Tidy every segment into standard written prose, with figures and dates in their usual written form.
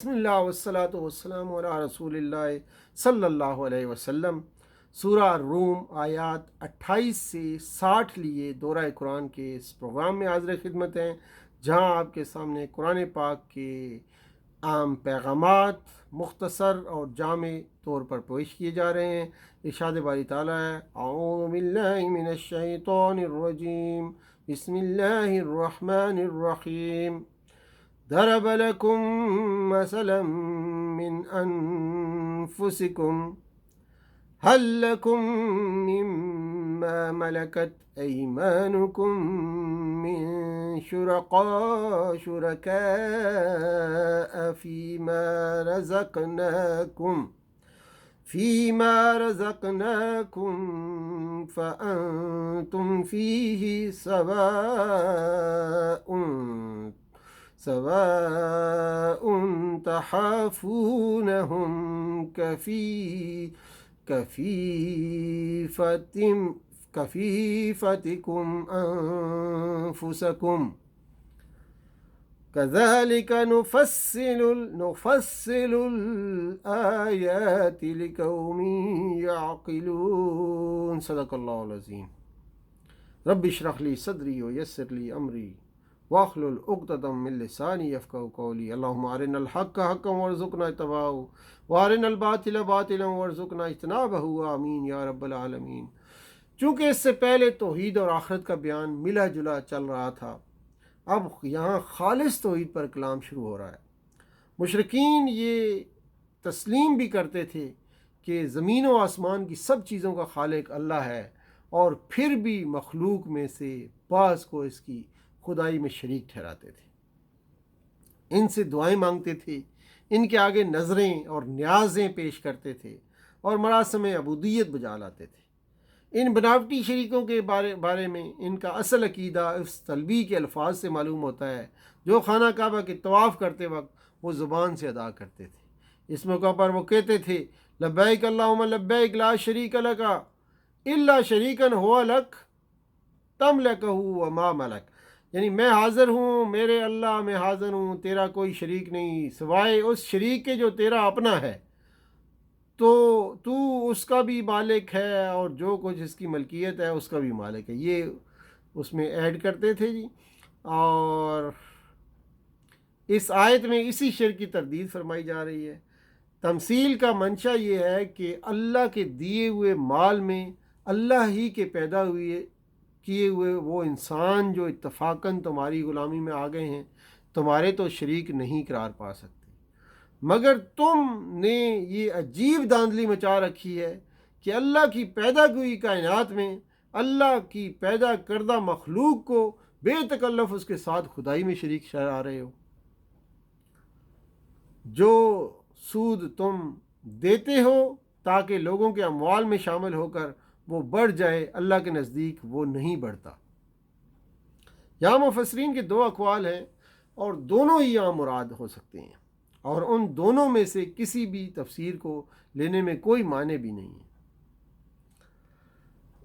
بسم اللہ والصلاة والسلام علی رسول اللہ صلی اللہ علیہ وسلم۔ سورہ روم آیات 28 سے 60 لیے دورہ قرآن کے اس پروگرام میں حاضر خدمت ہیں، جہاں آپ کے سامنے قرآن پاک کے عام پیغامات مختصر اور جامع طور پر پیش کیے جا رہے ہیں۔ ارشاد باری تعالیٰ ہے، اعوذ باللہ من الشیطان الرجیم، بسم اللہ الرحمن الرحیم۔ ضرب لكم مثلا من أنفسكم هل لكم مما ملكت أيمانكم من شركاء فيما رزقناكم فأنتم فيه سواء تحافونهم كفيفتكم أنفسكم كذلك نفصل الآيات لقوم يعقلون۔ صدق اللہ العظیم۔ رب اشرح لي صدری ويسر لي أمری واحلل عقدۃ من لسانی یفقہوا قولی۔ اللہم ارنا الحق حقا وارزقنا اتباعہ وارنا الباطل باطلا وارزقنا اجتنابہ، آمین یا رب العالمین۔ چونکہ اس سے پہلے توحید اور آخرت کا بیان ملا جلا چل رہا تھا، اب یہاں خالص توحید پر کلام شروع ہو رہا ہے۔ مشرکین یہ تسلیم بھی کرتے تھے کہ زمین و آسمان کی سب چیزوں کا خالق اللہ ہے، اور پھر بھی مخلوق میں سے بعض کو اس کی خدائی میں شریک ٹھہراتے تھے، ان سے دعائیں مانگتے تھے، ان کے آگے نظریں اور نیازیں پیش کرتے تھے اور مراسم عبودیت بجا لاتے تھے۔ ان بناوٹی شریکوں کے بارے میں ان کا اصل عقیدہ اس تلبی کے الفاظ سے معلوم ہوتا ہے جو خانہ کعبہ کے طواف کرتے وقت وہ زبان سے ادا کرتے تھے۔ اس موقع پر وہ کہتے تھے، لبیک اللہم لبیک لا شریک لک الا شریکا ہوا لک تملکہ وما ملک، یعنی میں حاضر ہوں، میرے اللہ میں حاضر ہوں، تیرا کوئی شریک نہیں سوائے اس شریک کے جو تیرا اپنا ہے، تو اس کا بھی مالک ہے اور جو کچھ اس کی ملکیت ہے اس کا بھی مالک ہے، یہ اس میں ایڈ کرتے تھے جی۔ اور اس آیت میں اسی شرک کی تردید فرمائی جا رہی ہے۔ تمثیل کا منشا یہ ہے کہ اللہ کے دیے ہوئے مال میں اللہ ہی کے پیدا کیے ہوئے وہ انسان جو اتفاقاً تمہاری غلامی میں آ گئے ہیں، تمہارے تو شریک نہیں قرار پا سکتے، مگر تم نے یہ عجیب دھاندلی مچا رکھی ہے کہ اللہ کی پیدا ہوئی کائنات میں اللہ کی پیدا کردہ مخلوق کو بے تکلف اس کے ساتھ خدائی میں شریک ٹھہرا رہے ہو۔ جو سود تم دیتے ہو تاکہ لوگوں کے اموال میں شامل ہو کر وہ بڑھ جائے، اللہ کے نزدیک وہ نہیں بڑھتا۔ یہاں مفسرین کے دو اقوال ہیں اور دونوں ہی یہاں مراد ہو سکتے ہیں، اور ان دونوں میں سے کسی بھی تفسیر کو لینے میں کوئی معنی بھی نہیں ہے۔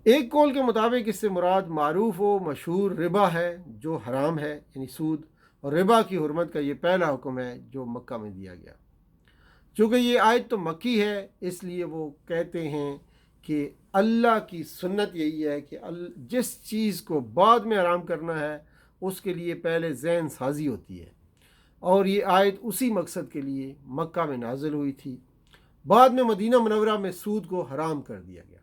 ایک قول کے مطابق اس سے مراد معروف و مشہور ربا ہے جو حرام ہے، یعنی سود، اور ربا کی حرمت کا یہ پہلا حکم ہے جو مکہ میں دیا گیا۔ چونکہ یہ آیت تو مکی ہے، اس لیے وہ کہتے ہیں کہ اللہ کی سنت یہی ہے کہ جس چیز کو بعد میں حرام کرنا ہے اس کے لیے پہلے ذہن سازی ہوتی ہے، اور یہ آیت اسی مقصد کے لیے مکہ میں نازل ہوئی تھی۔ بعد میں مدینہ منورہ میں سود کو حرام کر دیا گیا۔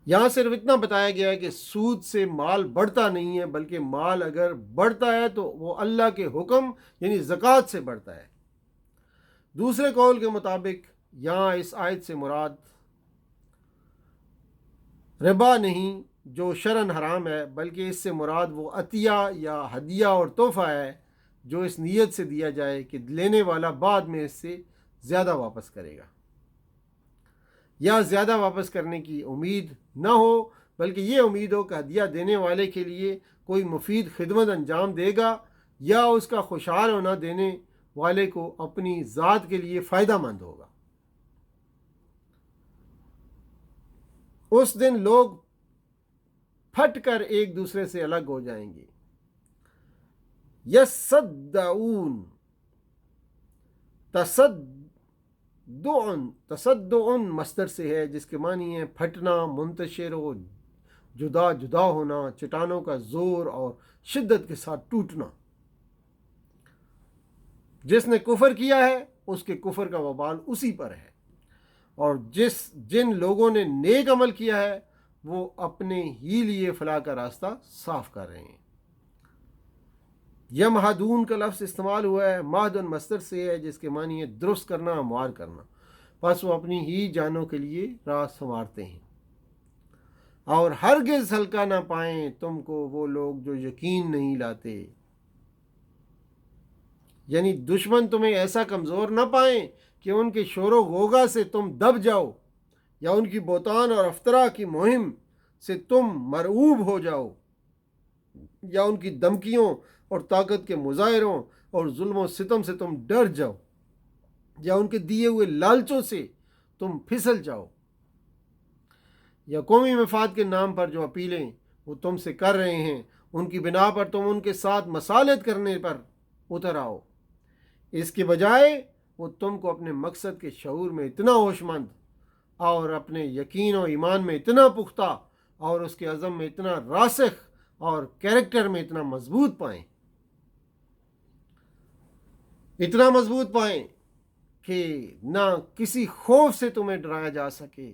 یہاں صرف اتنا بتایا گیا ہے کہ سود سے مال بڑھتا نہیں ہے، بلکہ مال اگر بڑھتا ہے تو وہ اللہ کے حکم یعنی زکوٰۃ سے بڑھتا ہے۔ دوسرے قول کے مطابق یہاں اس آیت سے مراد ربا نہیں جو شرعاً حرام ہے، بلکہ اس سے مراد وہ عطیہ یا ہدیہ اور تحفہ ہے جو اس نیت سے دیا جائے کہ لینے والا بعد میں اس سے زیادہ واپس کرے گا، یا زیادہ واپس کرنے کی امید نہ ہو، بلکہ یہ امید ہو کہ ہدیہ دینے والے کے لیے کوئی مفید خدمت انجام دے گا، یا اس کا خوشحال ہونا دینے والے کو اپنی ذات کے لیے فائدہ مند ہوگا۔ اس دن لوگ پھٹ کر ایک دوسرے سے الگ ہو جائیں گے۔ یصدعون، تصدع مصدر سے ہے جس کے معنی ہے پھٹنا، منتشر و جدا جدا ہونا، چٹانوں کا زور اور شدت کے ساتھ ٹوٹنا۔ جس نے کفر کیا ہے اس کے کفر کا وبال اسی پر ہے، اور جن لوگوں نے نیک عمل کیا ہے وہ اپنے ہی لیے فلاح کا راستہ صاف کر رہے ہیں۔ یمہدون کا لفظ استعمال ہوا ہے، مہدن مصدر سے ہے جس کے معنی ہے درست کرنا، ہموار کرنا۔ پس وہ اپنی ہی جانوں کے لیے راہ سنوارتے ہیں۔ اور ہرگز ہلکا نہ پائیں تم کو وہ لوگ جو یقین نہیں لاتے، یعنی دشمن تمہیں ایسا کمزور نہ پائیں کہ ان کے شور و غوغا سے تم دب جاؤ، یا ان کی بہتان اور افطرا کی مہم سے تم مرعوب ہو جاؤ، یا ان کی دھمکیوں اور طاقت کے مظاہروں اور ظلم و ستم سے تم ڈر جاؤ، یا ان کے دیے ہوئے لالچوں سے تم پھسل جاؤ، یا قومی مفاد کے نام پر جو اپیلیں وہ تم سے کر رہے ہیں ان کی بنا پر تم ان کے ساتھ مصالحت کرنے پر اتر آؤ۔ اس کے بجائے وہ تم کو اپنے مقصد کے شعور میں اتنا ہوش مند اور اپنے یقین و ایمان میں اتنا پختہ اور اس کے عزم میں اتنا راسخ اور کیریکٹر میں اتنا مضبوط پائیں کہ نہ کسی خوف سے تمہیں ڈرایا جا سکے،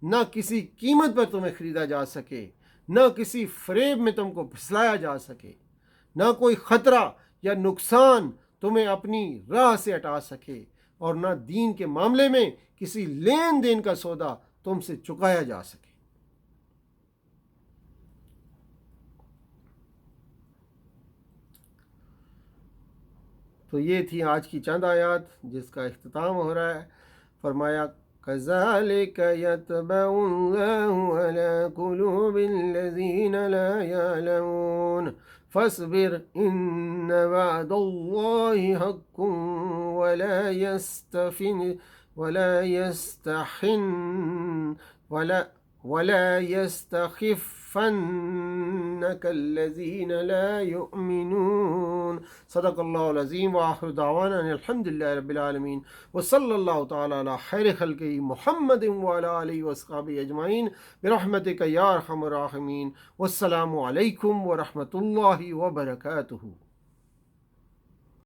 نہ کسی قیمت پر تمہیں خریدا جا سکے، نہ کسی فریب میں تم کو پھسلایا جا سکے، نہ کوئی خطرہ یا نقصان تمہیں اپنی راہ سے ہٹا سکے، اور نہ دین کے معاملے میں کسی لین دین کا سودا تم سے چکایا جا سکے۔ تو یہ تھی آج کی چند آیات جس کا اختتام ہو رہا ہے۔ فرمایا كَذَلِكَ يَطْبَعُ اللَّهُ عَلَى قُلُوبِ الَّذِينَ لَا يَعْلَمُونَ فَاصْبِرْ إِنَّ وَعْدَ اللَّهِ حَقٌّ وَلَا يَسْتَخِفَّنَّكَ الَّذِينَ لَا يُؤْمِنُونَ۔ صدق اللہ العظیم، وآخر دعوانا ان الحمد للہ رب العالمین، وصلی اللہ تعالی علی خیر خلقہ محمد وعلی آلہ واصحابہ اجمعین برحمتک یا ارحم الراحمین۔ والسلام علیکم ورحمۃ اللہ وبرکاتہ۔